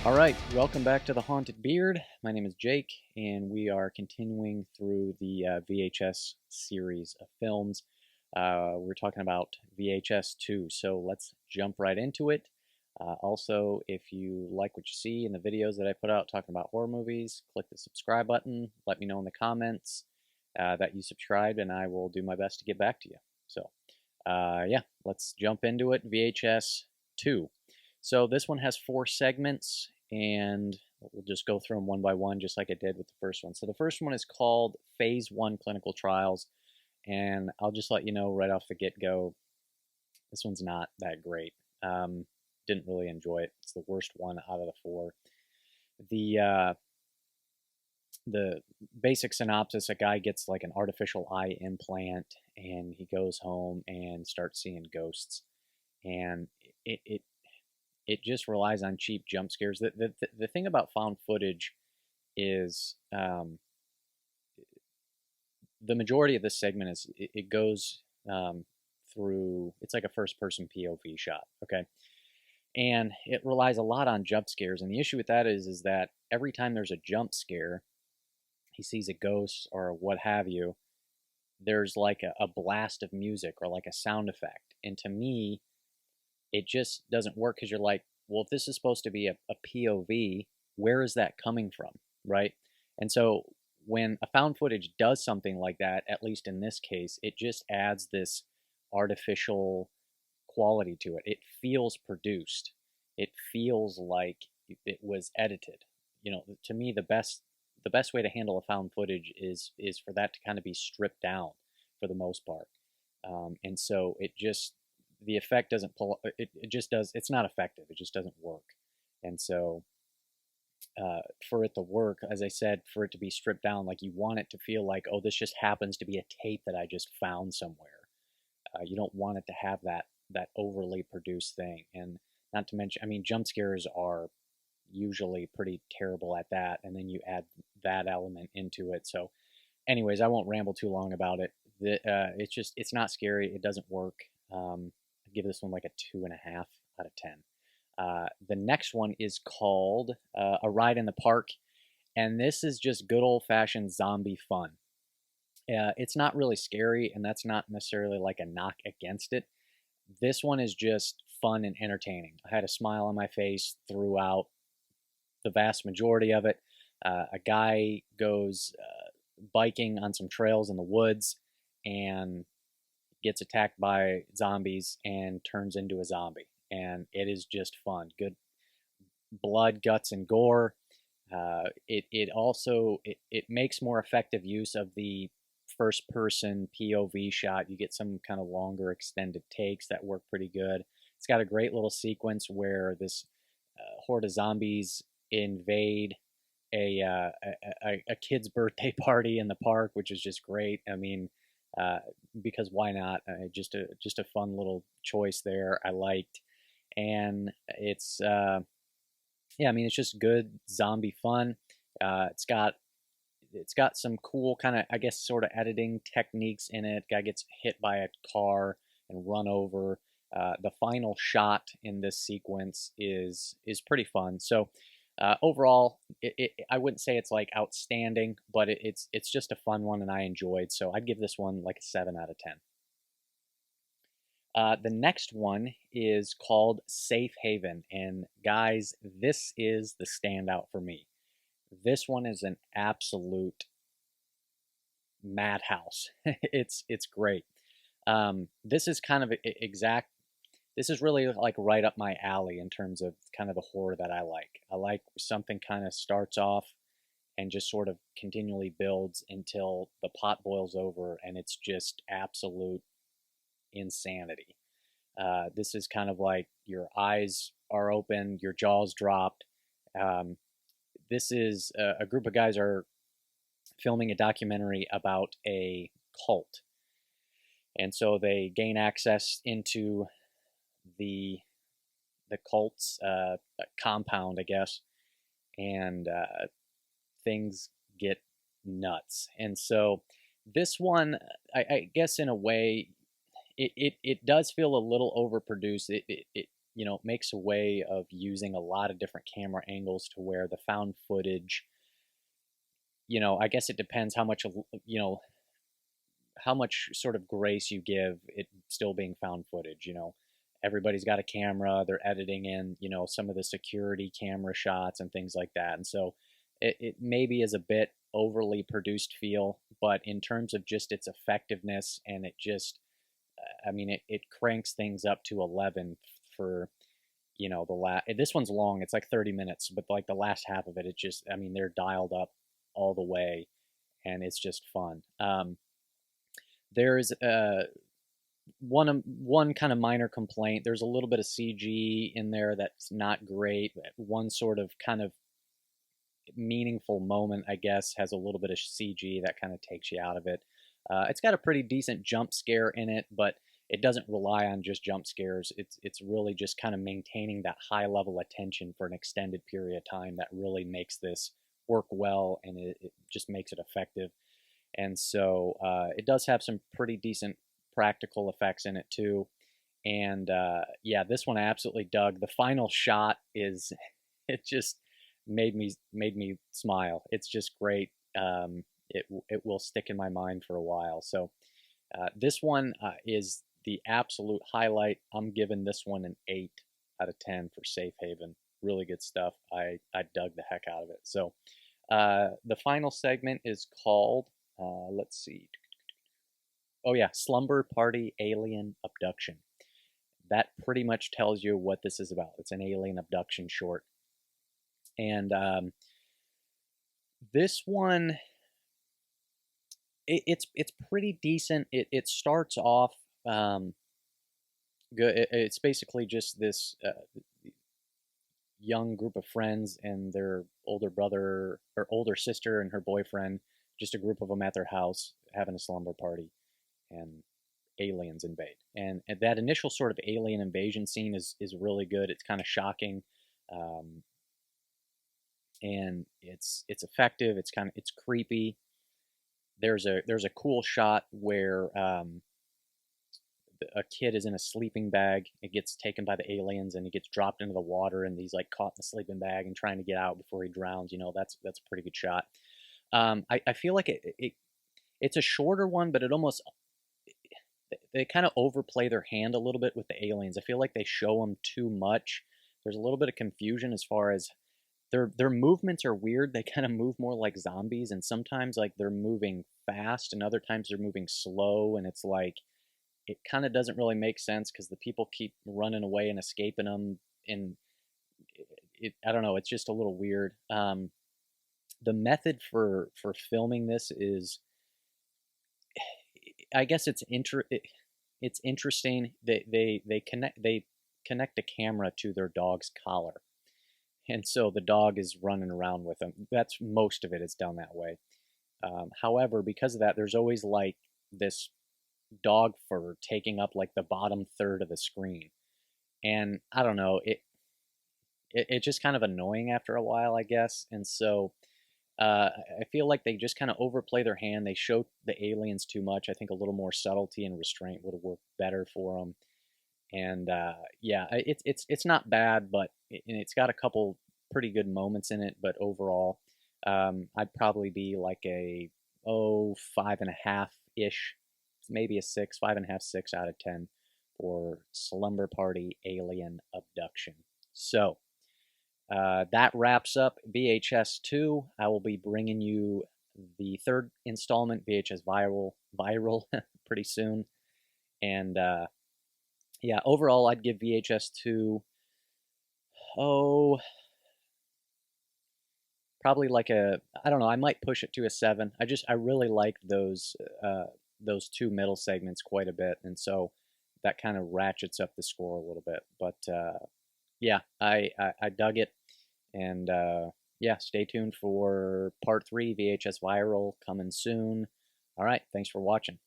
All right, welcome back to the Haunted Beard. My name is Jake, and we are continuing through the VHS series of films. We're talking about VHS 2, so let's jump right into it. Also, if you like what you see in the videos that I put out talking about horror movies, click the subscribe button. Let me know in the comments that you subscribed, and I will do my best to get back to you. So, yeah, let's jump into it. VHS 2. So this one has 4 segments, and we'll just go through them one by one, just like I did with the first one. So the first one is called Phase 1 Clinical Trials, and I'll just let you know right off the get-go, this one's not that great. Didn't really enjoy it. It's the worst one out of the 4. The basic synopsis: a guy gets like an artificial eye implant, and he goes home and starts seeing ghosts, and it just relies on cheap jump scares. The thing about found footage is the majority of this segment is it goes through, it's like a first person POV shot, okay? And it relies a lot on jump scares. And the issue with that is that every time there's a jump scare, he sees a ghost or what have you, there's like a blast of music or like a sound effect. And to me, it just doesn't work because you're like, well, if this is supposed to be a POV, where is that coming from, right? And so when a found footage does something like that, at least in this case, it just adds this artificial quality to it. It feels produced. It feels like it was edited. You know, to me, the best way to handle a found footage is for that to kind of be stripped down for the most part. And so it just, the effect doesn't pull it just does, it's not effective, it just doesn't work. And so for it to work, as I said, for it to be stripped down, like you want it to feel like, oh, this just happens to be a tape that I just found somewhere. You don't want it to have that overly produced thing. And not to mention, I mean, jump scares are usually pretty terrible at that, and then you add that element into it. So anyways, I won't ramble too long about it. It's not scary, it doesn't work. I'd give this one like a 2.5 out of 10. The next one is called A Ride in the Park, and this is just good old-fashioned zombie fun. It's not really scary, and that's not necessarily like a knock against it. This one is just fun and entertaining. I had a smile on my face throughout the vast majority of it. A guy goes biking on some trails in the woods and gets attacked by zombies and turns into a zombie. And it is just fun. Good blood, guts, and gore. It also it makes more effective use of the first person POV shot. You get some kind of longer extended takes that work pretty good. It's got a great little sequence where this horde of zombies invade a kid's birthday party in the park, which is just great. I mean, because why not? Just a fun little choice there. I liked, and it's yeah, I mean, it's just good zombie fun. It's got some cool kind of, I guess, sort of editing techniques in it. Guy gets hit by a car and run over. The final shot in this sequence is pretty fun. So overall, I wouldn't say it's like outstanding, but it's just a fun one and I enjoyed. So I'd give this one like a 7 out of 10. The next one is called Safe Haven, and guys, this is the standout for me. This one is an absolute madhouse. It's great. This is kind of exact. This is really like right up my alley in terms of kind of the horror that I like. I like something kind of starts off and just sort of continually builds until the pot boils over and it's just absolute insanity. This is kind of like your eyes are open, your jaw's dropped. This is a group of guys are filming a documentary about a cult. And so they gain access into the cult's compound, I guess, and things get nuts. And so this one, I guess in a way, it does feel a little overproduced. makes a way of using a lot of different camera angles to where the found footage, I guess it depends how much sort of grace you give it still being found footage. Everybody's got a camera, they're editing in, some of the security camera shots and things like that. And so it maybe is a bit overly produced feel, but in terms of just its effectiveness, and it just, I mean, it cranks things up to 11 for, this one's long, it's like 30 minutes, but like the last half of it, it just, I mean, they're dialed up all the way, and it's just fun. There's one kind of minor complaint. There's a little bit of CG in there that's not great. One sort of kind of meaningful moment, I guess, has a little bit of CG that kind of takes you out of it. It's got a pretty decent jump scare in it, but it doesn't rely on just jump scares. It's really just kind of maintaining that high level attention for an extended period of time that really makes this work well, and it just makes it effective. And so it does have some pretty decent practical effects in it too. And yeah, this one I absolutely dug. The final shot is, it just made me smile. It's just great. It will stick in my mind for a while. So this one is the absolute highlight. I'm giving this one an 8 out of 10 for Safe Haven. Really good stuff. I dug the heck out of it. So the final segment is called, let's see. Oh yeah, Slumber Party Alien Abduction. That pretty much tells you what this is about. It's an alien abduction short. And this one, it's pretty decent. It starts off good. It's basically just this young group of friends and their older brother or older sister and her boyfriend, just a group of them at their house having a slumber party, and aliens invade. And that initial sort of alien invasion scene is really good. It's kind of shocking, and it's effective. It's creepy. There's a cool shot where a kid is in a sleeping bag. It gets taken by the aliens, and he gets dropped into the water, and he's like caught in the sleeping bag and trying to get out before he drowns. That's a pretty good shot. I feel like it's a shorter one, but they kind of overplay their hand a little bit with the aliens. I feel like they show them too much. There's a little bit of confusion as far as their movements are weird. They kind of move more like zombies, and sometimes like they're moving fast, and other times they're moving slow, and it's like it kind of doesn't really make sense because the people keep running away and escaping them, and I don't know. It's just a little weird. The method for filming this is, I guess it's interesting. They connect a camera to their dog's collar, and so the dog is running around with them. That's most of it is done that way. However, because of that, there's always like this dog fur taking up like the bottom third of the screen, and I don't know, it's just kind of annoying after a while, I guess. And so I feel like they just kind of overplay their hand. They show the aliens too much. I think a little more subtlety and restraint would have worked better for them. And yeah, it's not bad, but it's got a couple pretty good moments in it. But overall, I'd probably be like a 5.5 ish, maybe a 6, 5.5, 6 out of 10 for Slumber Party Alien Abduction. So that wraps up VHS 2. I will be bringing you the third installment, VHS Viral, pretty soon. And yeah, overall, I'd give VHS 2, probably like I don't know, I might push it to a 7. I really like those two middle segments quite a bit, and so that kind of ratchets up the score a little bit. But yeah, I dug it, and yeah, stay tuned for part 3, VHS Viral, coming soon. All right, thanks for watching.